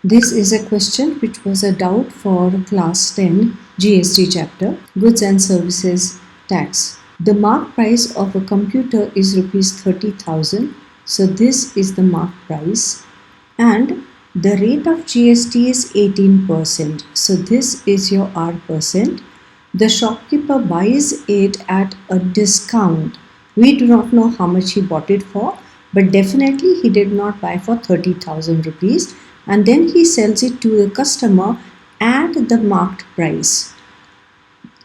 This is a question which was a doubt for class 10 GST chapter, Goods and Services Tax. The mark price of a computer is rupees 30,000. So this is the mark price, and the rate of GST is 18%. So this is your R percent. The shopkeeper buys it at a discount. We do not know how much he bought it for, but definitely he did not buy for 30,000 rupees, and then he sells it to the customer at the marked price.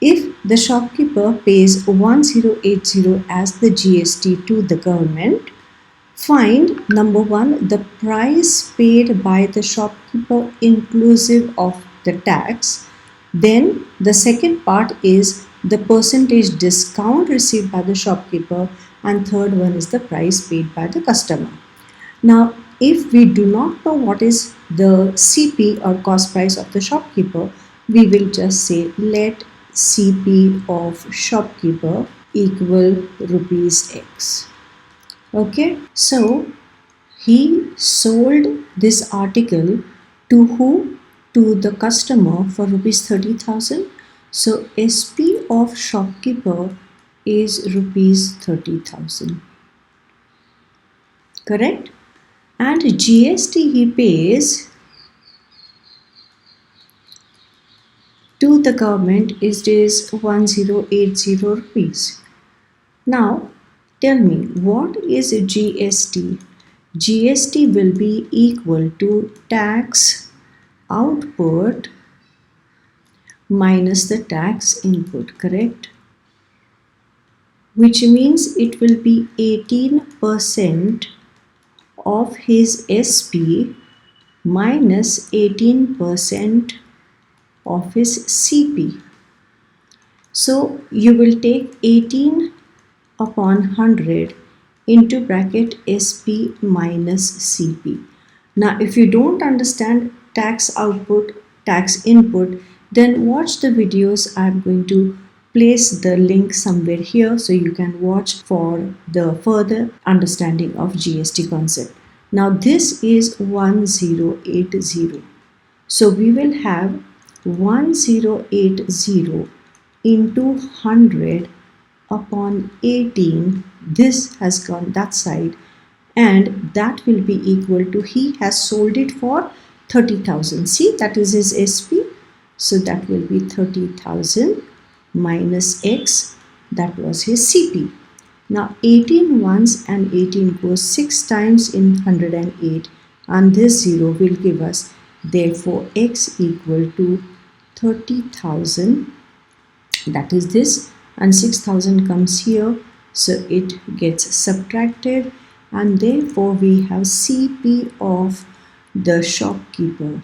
If the shopkeeper pays 1080 as the GST to the government, find number 1 the price paid by the shopkeeper inclusive of the tax. Then the second part is the percentage discount received by the shopkeeper, and third one is the price paid by the customer. Now, if we do not know what is the CP or cost price of the shopkeeper, we will just say let CP of shopkeeper equal rupees X. Okay, so he sold this article to who? To the customer for rupees 30,000. So SP of shopkeeper is rupees 30,000. Correct? And GST he pays to the government is 1080 rupees. Now tell me, what is GST? GST will be equal to tax output minus the tax input, correct? Which means it will be 18% of his SP minus 18% of his CP. So you will take 18 upon 100 into bracket SP minus CP. Now if you don't understand tax output, tax input, then watch the videos. I'm going to place the link somewhere here so you can watch for the further understanding of GST concept. Now this is 1080. So we will have 1080 into 100 upon 18. This has gone that side, and that will be equal to, he has sold it for 30,000. See, that is his SP. So that will be 30,000 minus X, that was his CP. Now 18 once and 18 goes 6 times in 108, and this 0 will give us, therefore X equal to 30,000, that is this, and 6,000 comes here, so it gets subtracted, and therefore we have CP of the shopkeeper,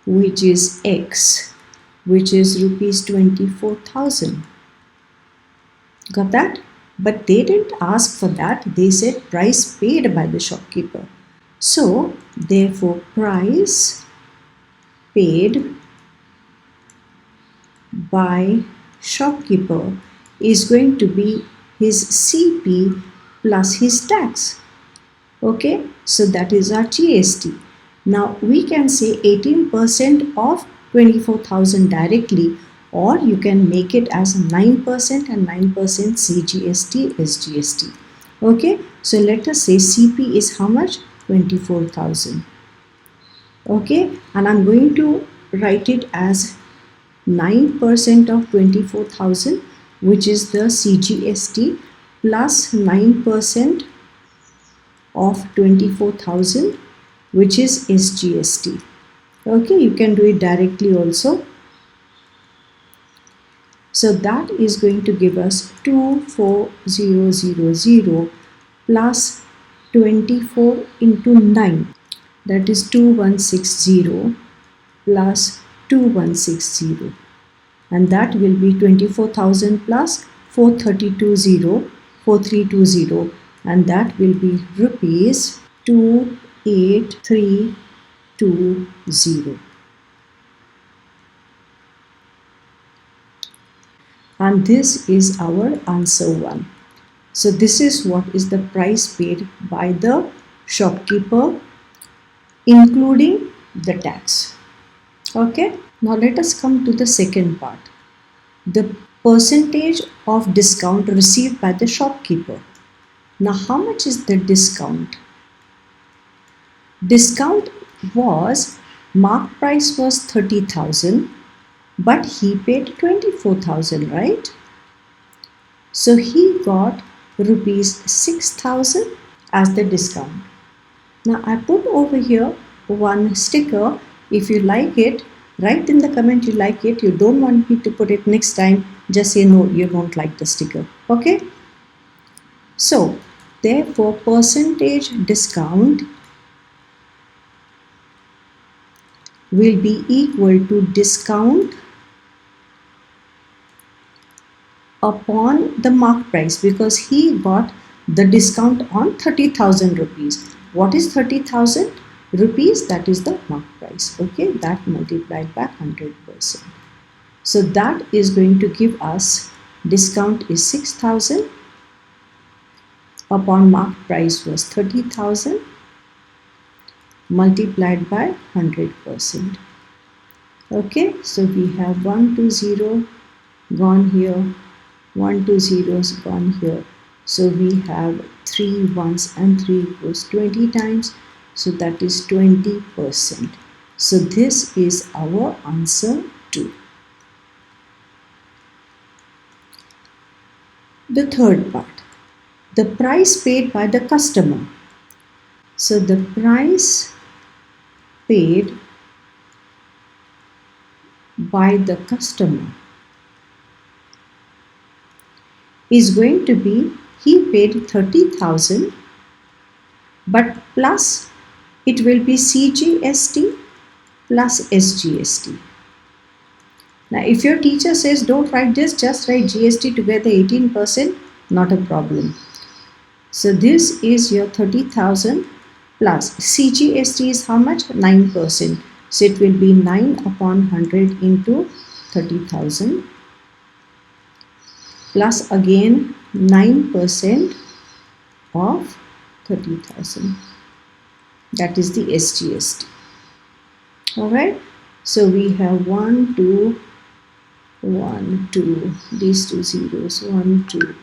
which is X, which is rupees 24,000. Got that? But they didn't ask for that. They said price paid by the shopkeeper. So therefore price paid by shopkeeper is going to be his CP plus his tax. Okay, so that is our GST. Now we can say 18% of 24,000 directly, or you can make it as 9% and 9% CGST is GST. Okay, so let us say CP is how much? 24,000. Okay, and I'm going to write it as 9% of 24,000, which is the CGST, plus 9% of 24,000, which is SGST. Okay, you can do it directly also. So that is going to give us 24,000 plus 24 into 9, that is 2160 plus 2160, and that will be 24,000 plus 4320, and that will be rupees 28320. And this is our answer 1. So this is what is the price paid by the shopkeeper, including the tax. Okay, now let us come to the second part, the percentage of discount received by the shopkeeper. Now how much is the discount? Discount was, mark price was 30,000, but he paid 24,000, right? So he got rupees 6,000 as the discount. Now I put over here one sticker. If you like it, write in the comment you like it. You don't want me to put it next time, just say no, you don't like the sticker. Okay? So therefore percentage discount will be equal to discount upon the mark price, because he got the discount on 30,000 rupees. What is 30,000 rupees? That is the mark price. Okay, that multiplied by 100%. So that is going to give us discount is 6,000 upon mark price was 30,000 multiplied by 100%. Okay, so we have 120 gone here, 1 2 zeros gone here. So we have 3 ones and 3 equals 20 times. So that is 20%. So this is our answer 2. The third part, the price paid by the customer. So the price paid by the customer is going to be, he paid 30,000, but plus it will be CGST plus SGST. Now if your teacher says don't write this, just write GST together 18%, not a problem. So this is your 30,000 plus CGST is how much? 9%. So it will be 9 upon 100 into 30,000 plus again 9% of 30,000. That is the SGST. Alright. So we have 1 2 1 2, these two zeros, 1 2,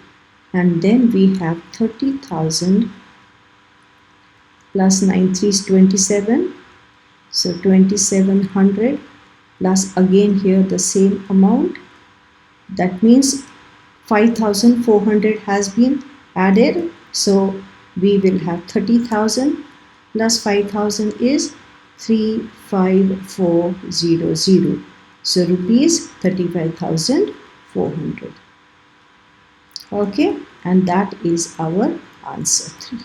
and then we have 30,000 plus 9 3 is 27. So 2700 plus again here the same amount. That means 5,400 has been added. So we will have 30,000 plus 5,000 is 35400. So rupees 35,400. Okay, and that is our answer 3.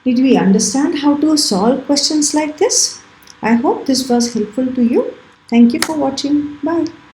Did we understand how to solve questions like this? I hope this was helpful to you. Thank you for watching. Bye.